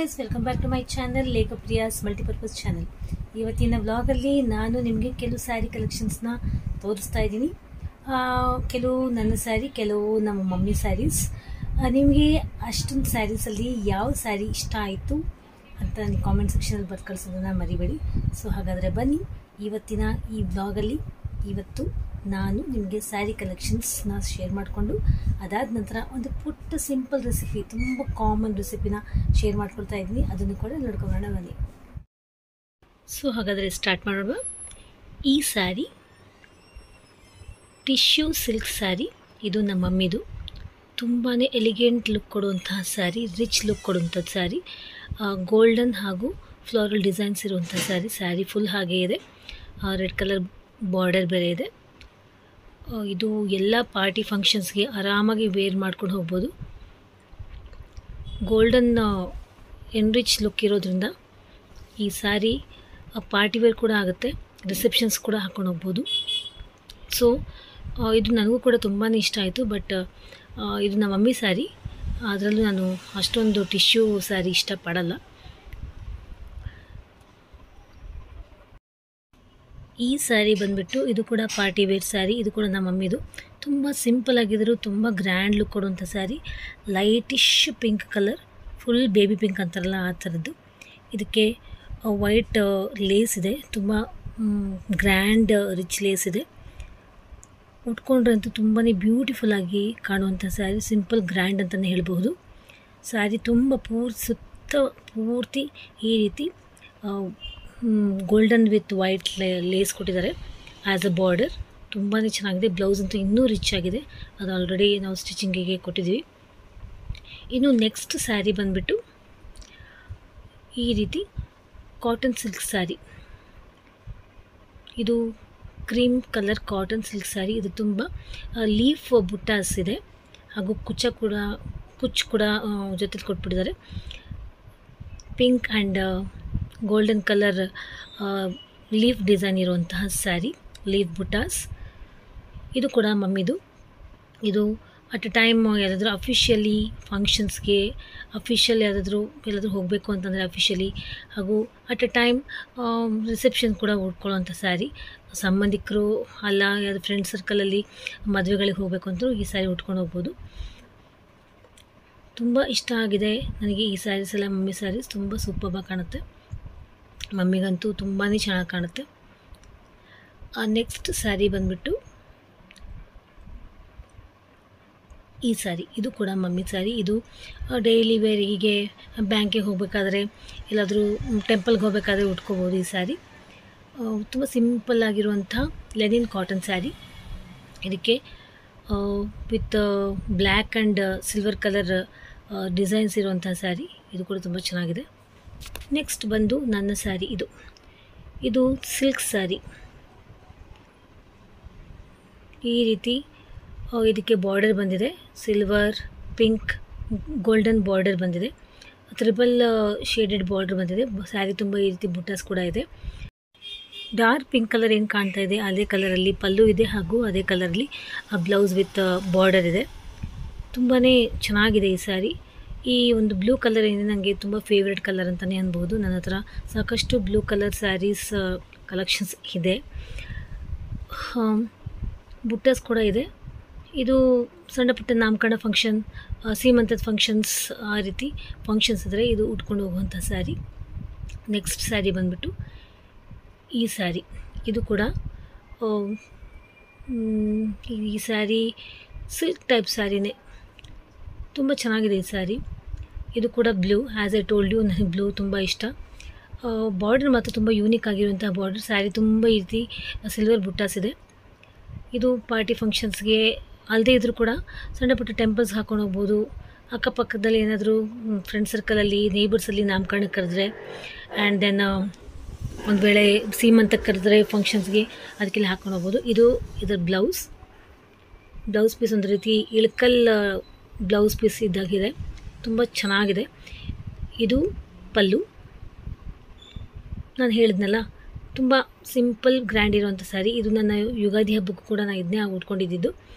Guys, welcome back to my channel ಲೇಖಪ್ರಿಯಾಸ್ multipurpose channel. ಇವತ್ತಿನ ವ್ಲಾಗಲ್ಲಿ ನಾನು ನಿಮಗೆ ಕೆಲವು ಸ್ಯಾರಿ ಕಲೆಕ್ಷನ್ಸ್ನ ತೋರಿಸ್ತಾ ಇದ್ದೀನಿ. ಕೆಲವು ನನ್ನ ಸ್ಯಾರಿ, ಕೆಲವು ನಮ್ಮ ಮಮ್ಮಿ ಸ್ಯಾರೀಸ್. ನಿಮಗೆ ಅಷ್ಟೊಂದು ಸ್ಯಾರೀಸಲ್ಲಿ ಯಾವ ಸ್ಯಾರಿ ಇಷ್ಟ ಆಯಿತು ಅಂತ ನೀವು ಕಾಮೆಂಟ್ ಸೆಕ್ಷನಲ್ಲಿ ಬರ್ದು ಕಳಿಸೋದನ್ನು ಮರಿಬೇಡಿ. ಸೊ ಹಾಗಾದರೆ ಬನ್ನಿ, ಇವತ್ತಿನ ಈ ವ್ಲಾಗಲ್ಲಿ ಇವತ್ತು ನಾನು ನಿಮಗೆ ಸ್ಯಾರಿ ಕಲೆಕ್ಷನ್ಸ್ನ ಶೇರ್ ಮಾಡಿಕೊಂಡು ಅದಾದ ನಂತರ ಒಂದು ಪುಟ್ಟ ಸಿಂಪಲ್ ರೆಸಿಪಿ, ತುಂಬ ಕಾಮನ್ ರೆಸಿಪಿನ ಶೇರ್ ಮಾಡ್ಕೊಳ್ತಾ ಇದ್ದೀನಿ. ಅದನ್ನು ಕೂಡ ನೋಡ್ಕೊಳ್ಳೋಣ ಬನ್ನಿ. ಸೊ ಹಾಗಾದರೆ ಸ್ಟಾರ್ಟ್ ಮಾಡೋಣ. ಈ ಸ್ಯಾರಿ ಟಿಶ್ಯೂ ಸಿಲ್ಕ್ ಸ್ಯಾರಿ. ಇದು ನಮ್ಮ ಮಮ್ಮಿದು. ತುಂಬಾ ಎಲಿಗೆಂಟ್ ಲುಕ್ ಕೊಡುವಂತಹ ಸ್ಯಾರಿ, ರಿಚ್ ಲುಕ್ ಕೊಡುವಂಥದ್ದು ಸ್ಯಾರಿ. ಗೋಲ್ಡನ್ ಹಾಗೂ ಫ್ಲೋರಲ್ ಡಿಸೈನ್ಸ್ ಇರುವಂಥ ಸ್ಯಾರಿ. ಸ್ಯಾರಿ ಫುಲ್ ಹಾಗೆ ಇದೆ. ರೆಡ್ ಕಲರ್ ಬಾರ್ಡರ್ ಬೇರೆ ಇದೆ. ಇದು ಎಲ್ಲ ಪಾರ್ಟಿ ಫಂಕ್ಷನ್ಸ್ಗೆ ಆರಾಮಾಗಿ ವೇರ್ ಮಾಡ್ಕೊಂಡು ಹೋಗ್ಬೋದು. ಗೋಲ್ಡನ್ ಎನ್ರಿಚ್ ಲುಕ್ ಇರೋದ್ರಿಂದ ಈ ಸ್ಯಾರಿ ಪಾರ್ಟಿ ವೇರ್ ಕೂಡ ಆಗುತ್ತೆ, ರಿಸೆಪ್ಷನ್ಸ್ ಕೂಡ ಹಾಕ್ಕೊಂಡು ಹೋಗ್ಬೋದು. ಸೊ ಇದು ನನಗೂ ಕೂಡ ತುಂಬಾ ಇಷ್ಟ ಆಯಿತು. ಬಟ್ ಇದು ನಮ್ಮ ಮಮ್ಮಿ ಸ್ಯಾರಿ, ಅದರಲ್ಲೂ ನಾನು ಅಷ್ಟೊಂದು ಟಿಶ್ಯೂ ಸ್ಯಾರಿ ಇಷ್ಟಪಡಲ್ಲ. ಈ ಸ್ಯಾರಿ ಬಂದುಬಿಟ್ಟು ಇದು ಕೂಡ ಪಾರ್ಟಿ ವೇರ್ ಸ್ಯಾರಿ. ಇದು ಕೂಡ ನಮ್ಮ ಮಮ್ಮಿದು. ತುಂಬ ಸಿಂಪಲ್ ಆಗಿದ್ರು ತುಂಬ ಗ್ರ್ಯಾಂಡ್ ಲುಕ್ ಕೊಡುವಂಥ sari. Lightish pink colour, full baby pink ಅಂತಾರಲ್ಲ ಆ ಥರದ್ದು. ಇದಕ್ಕೆ ವೈಟ್ ಲೇಸ್ ಇದೆ, ತುಂಬ ಗ್ರ್ಯಾಂಡ್ ರಿಚ್ ಲೇಸ್ ಇದೆ. ಉಟ್ಕೊಂಡ್ರೆ ಅಂತೂ ತುಂಬಾ ಬ್ಯೂಟಿಫುಲ್ಲಾಗಿ ಕಾಣುವಂಥ ಸ್ಯಾರಿ. ಸಿಂಪಲ್ ಗ್ರ್ಯಾಂಡ್ ಅಂತಲೇ ಹೇಳ್ಬೋದು. ಸ್ಯಾರಿ ತುಂಬ ಪೂರ್ತಿ ಈ ರೀತಿ ಗೋಲ್ಡನ್ ವಿತ್ ವೈಟ್ ಲೇಸ್ ಕೊಟ್ಟಿದ್ದಾರೆ ಆ್ಯಸ್ ಅ ಬಾರ್ಡರ್. ತುಂಬಾ ಚೆನ್ನಾಗಿದೆ. ಬ್ಲೌಸ್ ಅಂತೂ ಇನ್ನೂ ರಿಚ್ ಆಗಿದೆ. ಅದು ಆಲ್ರೆಡಿ ನಾವು ಸ್ಟಿಚಿಂಗಿಗೆ ಕೊಟ್ಟಿದ್ದೀವಿ. ಇನ್ನು ನೆಕ್ಸ್ಟ್ ಸ್ಯಾರಿ ಬಂದುಬಿಟ್ಟು ಈ ರೀತಿ ಕಾಟನ್ ಸಿಲ್ಕ್ ಸ್ಯಾರಿ. ಇದು cream colour cotton silk sari. ಇದು ತುಂಬ ಲೀಫ್ ಬುಟ್ಟಾಸ್ ಇದೆ ಹಾಗೂ ಕುಚ್ಚು ಕೂಡ ಜೊತೆಲಿ ಕೊಟ್ಬಿಟ್ಟಿದ್ದಾರೆ. Pink and golden colour leaf design ಇರುವಂತಹ ಸ್ಯಾರಿ, ಲೀಫ್ ಬುಟ್ಟಾಸ್. ಇದು ಕೂಡ ಮಮ್ಮಿದು. ಇದು ಅಟ್ ಅ ಟೈಮ್ ಯಾವುದಾದ್ರೂ ಅಫಿಷಿಯಲಿ ಫಂಕ್ಷನ್ಸ್ಗೆ, ಎಲ್ಲಾದರೂ ಹೋಗಬೇಕು ಅಂತಂದರೆ ಅಫಿಷಿಯಲಿ, ಹಾಗೂ ಅಟ್ ಅ ಟೈಮ್ ರಿಸೆಪ್ಷನ್ ಕೂಡ ಉಟ್ಕೊಳ್ಳೋವಂಥ ಸ್ಯಾರಿ. ಸಂಬಂಧಿಕರು ಅಲ್ಲ, ಯಾವುದು ಫ್ರೆಂಡ್ ಸರ್ಕಲಲ್ಲಿ ಮದುವೆಗಳಿಗೆ ಹೋಗಬೇಕು ಅಂತಲೂ ಈ ಸ್ಯಾರಿ ಉಟ್ಕೊಂಡು ಹೋಗ್ಬೋದು. ತುಂಬ ಇಷ್ಟ ಆಗಿದೆ ನನಗೆ ಈ ಸ್ಯಾರೀಸ್ ಎಲ್ಲ. ಮಮ್ಮಿ ಸ್ಯಾರೀಸ್ ತುಂಬ ಸೂಪರ್ಬಾಗಿ ಕಾಣುತ್ತೆ. ಮಮ್ಮಿಗಂತೂ ತುಂಬಾ ಚೆನ್ನಾಗಿ ಕಾಣುತ್ತೆ. ನೆಕ್ಸ್ಟ್ ಸ್ಯಾರಿ ಬಂದುಬಿಟ್ಟು ಈ ಸ್ಯಾರಿ. ಇದು ಕೂಡ ಮಮ್ಮಿ ಸ್ಯಾರಿ. ಇದು ಡೈಲಿ ವೇರ್, ಹೀಗೆ ಬ್ಯಾಂಕಿಗೆ ಹೋಗಬೇಕಾದ್ರೆ, ಎಲ್ಲಾದರೂ ಟೆಂಪಲ್ಗೆ ಹೋಗಬೇಕಾದ್ರೆ ಉಟ್ಕೋಬೋದು ಈ ಸ್ಯಾರಿ. ತುಂಬ ಸಿಂಪಲ್ ಆಗಿರುವಂಥ ಲೆನಿನ್ ಕಾಟನ್ ಸ್ಯಾರಿ. ಇದಕ್ಕೆ with black and silver colour designs ಇರುವಂಥ ಸ್ಯಾರಿ. ಇದು ಕೂಡ ತುಂಬ ಚೆನ್ನಾಗಿದೆ. ನೆಕ್ಸ್ಟ್ ಬಂದು ನನ್ನ ಸ್ಯಾರಿ. ಇದು ಸಿಲ್ಕ್ ಸ್ಯಾರಿ. ಈ ರೀತಿ ಇದಕ್ಕೆ ಬಾರ್ಡರ್ ಬಂದಿದೆ. ಸಿಲ್ವರ್, ಪಿಂಕ್, ಗೋಲ್ಡನ್ ಬಾರ್ಡರ್ ಬಂದಿದೆ. ಟ್ರಿಬಲ್ ಶೇಡೆಡ್ ಬಾರ್ಡರ್ ಬಂದಿದೆ. ಸ್ಯಾರಿ ತುಂಬ ಈ ರೀತಿ ಬುಟ್ಟಾಸ್ ಕೂಡ ಇದೆ. ಡಾರ್ಕ್ ಪಿಂಕ್ ಕಲರ್ ಏನು ಕಾಣ್ತಾ ಇದೆ ಅದೇ ಕಲರಲ್ಲಿ ಪಲ್ಲು ಇದೆ, ಹಾಗೂ ಅದೇ ಕಲರಲ್ಲಿ ಬ್ಲೌಸ್ ವಿತ್ ಬಾರ್ಡರ್ ಇದೆ. ತುಂಬಾ ಚೆನ್ನಾಗಿದೆ ಈ ಸ್ಯಾರಿ. ಈ ಒಂದು ಬ್ಲೂ ಕಲರ್ ಏನಿದೆ ನನಗೆ ತುಂಬ ಫೇವ್ರೆಟ್ ಕಲರ್ ಅಂತಲೇ ಅನ್ಬೋದು. ನನ್ನ ಹತ್ರ ಸಾಕಷ್ಟು ಬ್ಲೂ ಕಲರ್ ಸ್ಯಾರೀಸ್ ಕಲೆಕ್ಷನ್ಸ್ ಇದೆ. ಬುಟ್ಟಾಸ್ ಕೂಡ ಇದೆ. ಇದು ಸಣ್ಣ ಪುಟ್ಟ ನಾಮಕರಣ ಫಂಕ್ಷನ್, ಸೀಮಂತದ ಫಂಕ್ಷನ್ಸ್, ಆ ರೀತಿ ಫಂಕ್ಷನ್ಸ್ ಇದ್ದರೆ ಇದು ಉಟ್ಕೊಂಡು ಹೋಗುವಂಥ ಸ್ಯಾರಿ. ನೆಕ್ಸ್ಟ್ ಸ್ಯಾರಿ ಬಂದುಬಿಟ್ಟು ಈ ಸ್ಯಾರಿ. ಇದು ಕೂಡ ಈ ಸ್ಯಾರಿ ಸಿಲ್ಕ್ ಟೈಪ್ ಸ್ಯಾರಿನೇ. ತುಂಬ ಚೆನ್ನಾಗಿದೆ ಈ ಸ್ಯಾರಿ. ಇದು ಕೂಡ blue. As I told you, ನನಗೆ ಬ್ಲೂ ತುಂಬ ಇಷ್ಟ. ಬಾರ್ಡರ್ ಮಾತ್ರ ತುಂಬ ಯೂನಿಕ್ ಆಗಿರುವಂಥ ಬಾರ್ಡರ್. ಸ್ಯಾರಿ ತುಂಬ ಈ ರೀತಿ ಸಿಲ್ವರ್ ಬುಟ್ಟಾಸ್ ಇದೆ. ಇದು ಪಾರ್ಟಿ ಫಂಕ್ಷನ್ಸ್ಗೆ ಅಲ್ಲದೇ ಇದ್ದರೂ ಕೂಡ ಸಣ್ಣ ಪುಟ್ಟ ಟೆಂಪಲ್ಸ್ಗೆ ಹಾಕ್ಕೊಂಡು ಹೋಗ್ಬೋದು. ಅಕ್ಕಪಕ್ಕದಲ್ಲಿ ಏನಾದರೂ ಫ್ರೆಂಡ್ ಸರ್ಕಲಲ್ಲಿ, ನೇಬರ್ಸಲ್ಲಿ ನಾಮಕರಣಕ್ಕೆ ಕರೆದ್ರೆ, ಆ್ಯಂಡ್ ದೆನ್ ಒಂದು ವೇಳೆ ಸೀಮಂತಕ್ಕೆ ಕರೆದ್ರೆ ಫಂಕ್ಷನ್ಸ್ಗೆ, ಅದಕ್ಕೆಲ್ಲ ಹಾಕ್ಕೊಂಡು ಹೋಗ್ಬೋದು. ಇದರ ಬ್ಲೌಸ್ ಪೀಸ್ ಒಂದು ರೀತಿ ಇಳಕಲ್ ಬ್ಲೌಸ್ ಪೀಸ್ ಇದ್ದಾಗಿದೆ. ತುಂಬ ಚೆನ್ನಾಗಿದೆ. ಇದು ಪಲ್ಲು. ನಾನು ಹೇಳಿದ್ನಲ್ಲ, ತುಂಬ ಸಿಂಪಲ್ ಗ್ರ್ಯಾಂಡ್ ಇರುವಂಥ ಸ್ಯಾರಿ. ಇದು ನನ್ನ ಯುಗಾದಿ ಹಬ್ಬಕ್ಕೂ ಕೂಡ ನಾನು ಇದನ್ನೇ ಉಟ್ಕೊಂಡಿದ್ದು.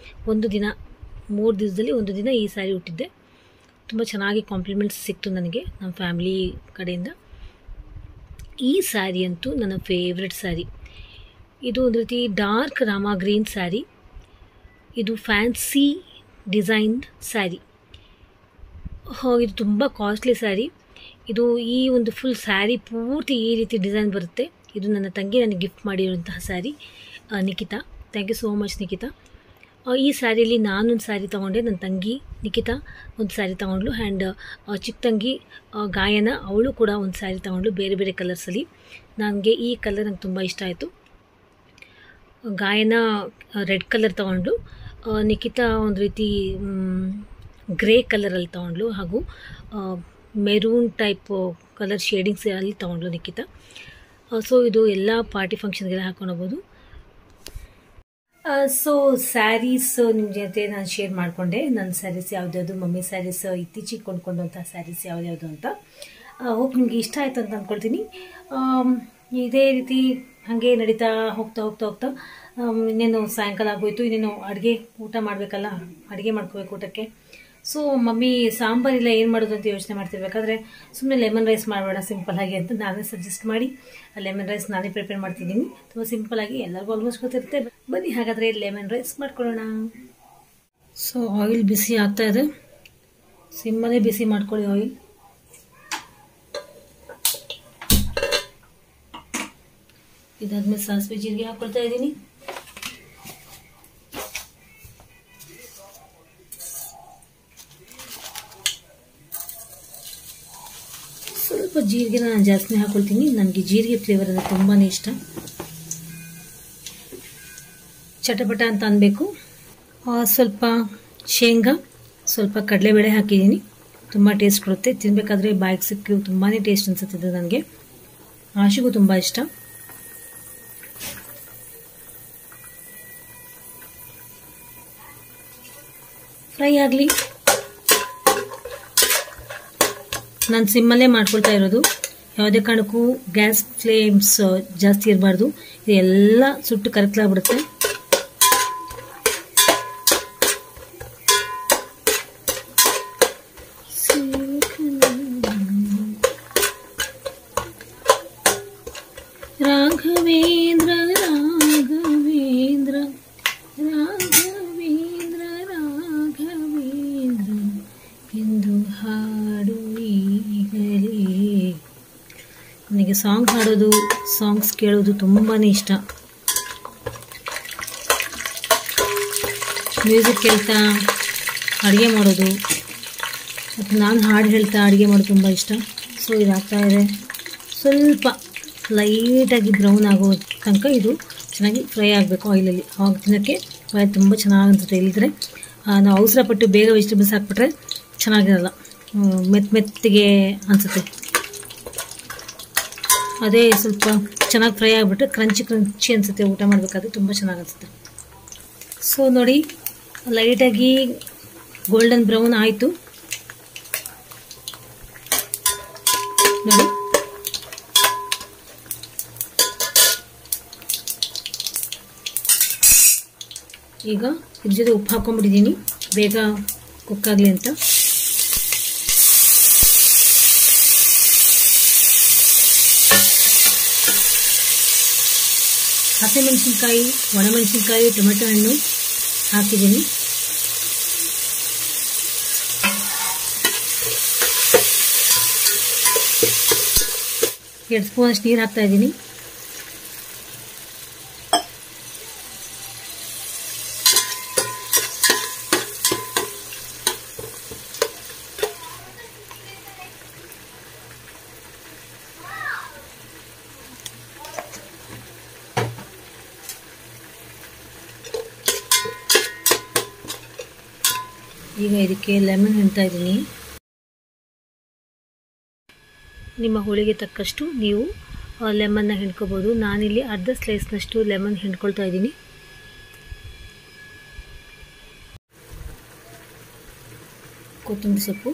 3 ದಿವಸದಲ್ಲಿ 1 ದಿನ ಈ ಸ್ಯಾರಿ ಉಟ್ಟಿದ್ದೆ. ತುಂಬ ಚೆನ್ನಾಗಿ ಕಾಂಪ್ಲಿಮೆಂಟ್ಸ್ ಸಿಕ್ತು ನನಗೆ ನಮ್ಮ ಫ್ಯಾಮಿಲಿ ಕಡೆಯಿಂದ. ಈ ಸ್ಯಾರಿ ಅಂತೂ ನನ್ನ ಫೇವ್ರೆಟ್ ಸ್ಯಾರಿ. ಇದು ಒಂದು ರೀತಿ ಡಾರ್ಕ್ ರಾಮಾ ಗ್ರೀನ್ ಸ್ಯಾರಿ. ಇದು ಫ್ಯಾನ್ಸಿ ಡಿಸೈನ್ಡ್ ಸ್ಯಾರಿ. ಇದು ತುಂಬ ಕಾಸ್ಟ್ಲಿ ಸ್ಯಾರಿ. ಇದು ಈ ಒಂದು ಫುಲ್ ಸ್ಯಾರಿ ಪೂರ್ತಿ ಈ ರೀತಿ ಡಿಸೈನ್ ಬರುತ್ತೆ. ಇದು ನನ್ನ ತಂಗಿ ನನಗೆ ಗಿಫ್ಟ್ ಮಾಡಿರುವಂತಹ sari, Nikhita. Thank you so much Nikhita. ಈ ಸ್ಯಾರಿಯಲ್ಲಿ ನಾನೊಂದು ಸ್ಯಾರಿ ತೊಗೊಂಡೆ, ನನ್ನ ತಂಗಿ ನಿಖಿತಾ ಒಂದು ಸ್ಯಾರಿ ತೊಗೊಂಡ್ಲು, ಆ್ಯಂಡ್ ಚಿಕ್ಕ ತಂಗಿ ಗಾಯನ ಅವಳು ಕೂಡ ಒಂದು ಸ್ಯಾರಿ ತೊಗೊಂಡ್ಲು ಬೇರೆ ಬೇರೆ ಕಲರ್ಸಲ್ಲಿ. ನನಗೆ ಈ ಕಲರ್ ನಂಗೆ ತುಂಬ ಇಷ್ಟ ಆಯಿತು. ಗಾಯನ ರೆಡ್ ಕಲರ್ ತೊಗೊಂಡ್ಲು, ನಿಖಿತಾ ಒಂದು ರೀತಿ ಗ್ರೇ ಕಲರಲ್ಲಿ ತೊಗೊಂಡ್ಲು, ಹಾಗೂ ಮೆರೂನ್ ಟೈಪ್ ಕಲರ್ ಶೇಡಿಂಗ್ಸ್ ಅಲ್ಲಿ ತೊಗೊಂಡ್ಲು ನಿಖಿತಾ. ಸೊ ಇದು ಎಲ್ಲ ಪಾರ್ಟಿ ಫಂಕ್ಷನ್ಗೆಲ್ಲ ಹಾಕೊಂಡು ಹೋಗ್ಬೋದು. ಸೊ ಸ್ಯಾರೀಸ್ ನಿಮ್ಮ ಜೊತೆ ನಾನು ಶೇರ್ ಮಾಡಿಕೊಂಡೆ. ನನ್ನ ಸ್ಯಾರೀಸ್ ಯಾವ್ದ್ಯಾವುದು, ಮಮ್ಮಿ ಸ್ಯಾರೀಸ್, ಇತ್ತೀಚೆಗೆ ಕೊಂಡ್ಕೊಂಡಂಥ ಸ್ಯಾರೀಸ್ ಯಾವ್ದ್ಯಾವುದು ಅಂತ. ಹೋಪ್ ನಿಮಗೆ ಇಷ್ಟ ಆಯಿತು ಅಂತ ಅಂದ್ಕೊಳ್ತೀನಿ. ಇದೇ ರೀತಿ ಹಾಗೆ ನಡೀತಾ ಹೋಗ್ತಾ ಇನ್ನೇನು ಸಾಯಂಕಾಲ ಆಗೋಯ್ತು. ಇನ್ನೇನು ಊಟ ಮಾಡಬೇಕಲ್ಲ, ಅಡುಗೆ ಮಾಡ್ಕೋಬೇಕು ಊಟಕ್ಕೆ. ಸೊ ಮಮ್ಮಿ ಸಾಂಬಾರಿಲ್ಲ ಏನು ಮಾಡೋದು ಅಂತ ಯೋಚನೆ ಮಾಡ್ತಿರ್ಬೇಕಾದ್ರೆ ಸುಮ್ಮನೆ ಲೆಮನ್ ರೈಸ್ ಮಾಡೋಣ ಸಿಂಪಲ್ ಆಗಿ ಅಂತ ನಾನೇ ಸಜೆಸ್ಟ್ ಮಾಡಿ ಲೆಮನ್ ರೈಸ್ ನಾನೇ ಪ್ರಿಪೇರ್ ಮಾಡ್ತಿದ್ದೀನಿ. ತುಂಬ ಸಿಂಪಲ್ ಆಗಿ ಎಲ್ಲರಿಗೂ ಆಲ್ಮೋಸ್ಟ್ ಗೊತ್ತಿರುತ್ತೆ. ಬನ್ನಿ ಹಾಗಾದರೆ ಲೆಮನ್ ರೈಸ್ ಮಾಡ್ಕೊಳ್ಳೋಣ. ಸೊ ಆಯಿಲ್ ಬಿಸಿ ಆಗ್ತಾ ಇದೆ, ಸಿಮ್ಮಲ್ಲೇ ಬಿಸಿ ಮಾಡ್ಕೊಳ್ಳಿ ಆಯಿಲ್. ಇದಾದ್ಮೇಲೆ ಸಾಸಿವೆ ಜೀರಿಗೆ ಹಾಕೊಳ್ತಾ ಇದ್ದೀನಿ. ಸ್ವಲ್ಪ ಜೀರಿಗೆ ನಾನು ಜಾಸ್ತಿ ಹಾಕೊಳ್ತೀನಿ. ನನಗೆ ಜೀರಿಗೆ ಫ್ಲೇವರ್ ಅಂದರೆ ತುಂಬಾ ಇಷ್ಟ. ಚಟಪಟ ಅಂತ ಅನ್ಬೇಕು. ಸ್ವಲ್ಪ ಶೇಂಗಾ, ಸ್ವಲ್ಪ ಕಡಲೆಬೇಳೆ ಹಾಕಿದ್ದೀನಿ. ತುಂಬ ಟೇಸ್ಟ್ ಕೊಡುತ್ತೆ, ತಿನ್ನಬೇಕಾದ್ರೆ ಬಾಯಿಗೆ ಸಿಕ್ಕಿ ತುಂಬಾ ಟೇಸ್ಟ್ ಅನಿಸುತ್ತಿದೆ ನನಗೆ. ಆಶಿಗೂ ತುಂಬ ಇಷ್ಟ. ಫ್ರೈ ಆಗಲಿ. ನಾನು ಸಿಮ್ಮಲ್ಲೇ ಮಾಡ್ಕೊಳ್ತಾ ಇರೋದು. ಯಾವುದೇ ಕಾರಣಕ್ಕೂ ಗ್ಯಾಸ್ ಫ್ಲೇಮ್ಸ್ ಜಾಸ್ತಿ ಇರಬಾರ್ದು, ಇದೆಲ್ಲ ಸುಟ್ಟು ಕರಕಲಾಗ್ಬಿಡುತ್ತೆ. ರಾಘವೇಂದ್ರ ರಾಘವೇಂದ್ರ ರಾಘವೇಂದ್ರ ರಾಘವೇಂದ್ರ ಎಂದು ಹಾಡು ಈಗಲೇ. ನನಗೆ ಸಾಂಗ್ ಹಾಡೋದು, ಸಾಂಗ್ಸ್ ಕೇಳೋದು ತುಂಬಾ ಇಷ್ಟ. ಮ್ಯೂಸಿಕ್ ಕೇಳ್ತಾ ಅಡುಗೆ ಮಾಡೋದು ಮತ್ತು ನಾನು ಹಾಡು ಹೇಳ್ತಾ ಅಡುಗೆ ಮಾಡೋದು ತುಂಬ ಇಷ್ಟ. ಸೊ ಇದಾಗ್ತಾ ಇದೆ, ಸ್ವಲ್ಪ ಲೈಟಾಗಿ ಬ್ರೌನ್ ಆಗೋ ತನಕ ಇದು ಚೆನ್ನಾಗಿ ಫ್ರೈ ಆಗಬೇಕು ಆಯಿಲಲ್ಲಿ. ಆವಾಗ ತಿನ್ನೋಕ್ಕೆ ತುಂಬ ಚೆನ್ನಾಗಿ ಅನಿಸುತ್ತೆ. ಇಲ್ಲದ್ರೆ ನಾವು ಅವಸರಪಟ್ಟು ಬೇಗ ವೆಜಿಟೇಬಲ್ಸ್ ಹಾಕ್ಬಿಟ್ರೆ ಚೆನ್ನಾಗಿರಲ್ಲ, ಮೆತ್ತಿಗೆ ಅನಿಸುತ್ತೆ. ಅದೇ ಸ್ವಲ್ಪ ಚೆನ್ನಾಗಿ ಫ್ರೈ ಆಗಿಬಿಟ್ರೆ ಕ್ರಂಚಿ ಅನಿಸುತ್ತೆ, ಊಟ ಮಾಡಬೇಕಾದ್ರೆ ತುಂಬ ಚೆನ್ನಾಗಿ ಅನಿಸುತ್ತೆ. ಸೊ ನೋಡಿ, ಲೈಟಾಗಿ ಗೋಲ್ಡನ್ ಬ್ರೌನ್ ಆಯಿತು ನೋಡಿ. ಈಗ ಇದ್ರ ಜೊತೆ ಉಪ್ಪು ಹಾಕೊಂಡ್ಬಿಟ್ಟಿದ್ದೀನಿ ಬೇಗ ಕುಕ್ ಆಗಲಿ ಅಂತ. ಹಸಿಮೆಣಸಿನ್ಕಾಯಿ, ಒಣಮೆಣಸಿನ್ಕಾಯಿ, ಟೊಮೆಟೊ ಹಣ್ಣು ಹಾಕಿದ್ದೀನಿ. ಎರಡು ಸ್ಪೂನ್ ಅಷ್ಟು ನೀರು ಹಾಕ್ತಾ ಇದ್ದೀನಿ. ಈಗ ಇದಕ್ಕೆ ಲೆಮನ್ ಹಿಂಡ್ತಾ ಇದ್ದೀನಿ. ನಿಮ್ಮ ಹುಳಿಗೆ ತಕ್ಕಷ್ಟು ನೀವು ಲೆಮನ್ನ ಹಿಂಡ್ಕೋಬೋದು. ನಾನಿಲ್ಲಿ ಅರ್ಧ ಸ್ಲೈಸ್ನಷ್ಟು ಲೆಮನ್ ಹಿಂಡ್ಕೊಳ್ತಾ ಇದ್ದೀನಿ. ಕೊತ್ತಂಬರಿ ಸೊಪ್ಪು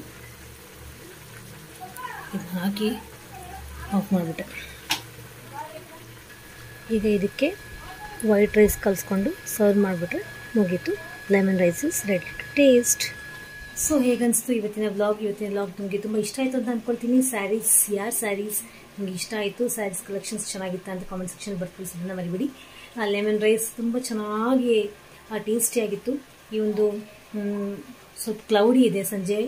ಇದನ್ನ ಹಾಕಿ ಆಫ್ ಮಾಡಿಬಿಟ್ಟೆ. ಈಗ ಇದಕ್ಕೆ ವೈಟ್ ರೈಸ್ ಕಲಿಸ್ಕೊಂಡು ಸರ್ವ್ ಮಾಡಿಬಿಟ್ರೆ ಮುಗೀತು. Lemon rice is ready to taste. So ಹೇಗನ್ನಿಸ್ತು ಇವತ್ತಿನ ವ್ಲಾಗ್ ನಿಮಗೆ ತುಂಬ ಇಷ್ಟ ಆಯಿತು ಅಂತ ಅಂದ್ಕೊಳ್ತೀನಿ. ಸ್ಯಾರೀಸ್ ನಿಮಗೆ ಇಷ್ಟ ಆಯಿತು, ಸ್ಯಾರೀಸ್ ಕಲೆಕ್ಷನ್ಸ್ ಚೆನ್ನಾಗಿತ್ತು ಅಂತ ಕಾಮೆಂಟ್ ಸೆಕ್ಷನ್ ಬರ್ತಿಸೋದನ್ನ ಮರಿಬೇಡಿ. ಲೆಮನ್ ರೈಸ್ ತುಂಬ ಚೆನ್ನಾಗಿ ಟೇಸ್ಟಿಯಾಗಿತ್ತು. ಈ ಒಂದು ಸ್ವಲ್ಪ ಕ್ಲೌಡಿ ಇದೆ, ಸಂಜೆ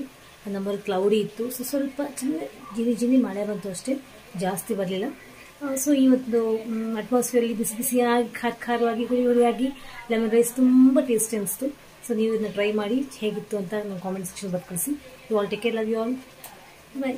ನಮ್ಮಲ್ಲಿ ಕ್ಲೌಡಿ ಇತ್ತು. ಸೊ ಸ್ವಲ್ಪ ಚೆನ್ನಾಗಿ ಜಿನಿ ಮಳೆ ಬಂತು ಅಷ್ಟೇ, ಜಾಸ್ತಿ ಬರಲಿಲ್ಲ. ಸೊ ಈ ಒಂದು ಅಟ್ಮಾಸ್ಫಿಯರಲ್ಲಿ ಬಿಸಿಯಾಗಿ ಖಾರವಾಗಿ ಹುಳಿಯಾಗಿ ಲೆಮನ್ ರೈಸ್ ತುಂಬ ಟೇಸ್ಟಿ ಅನಿಸ್ತು. ಸೊ ನೀವು ಇದನ್ನ ಟ್ರೈ ಮಾಡಿ ಹೇಗಿತ್ತು ಅಂತ ನನ್ನ ಕಾಮೆಂಟ್ ಸೆಕ್ಷನ್ ಬರ್ಕಳಿಸಿ. You all take care, love you all, bye.